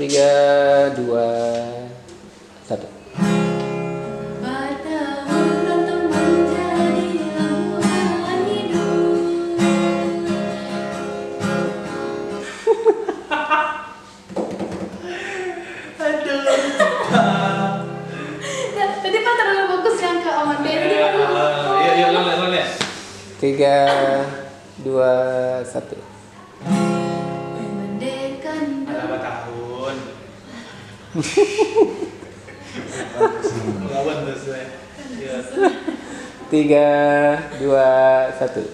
3, 2, 1. Tadi Pak terlalu fokus yang ke Amanda. Iya, ulang ya. 3, 2, 1. Berapa tahun? Lawan terus ya. 3, 2, 1.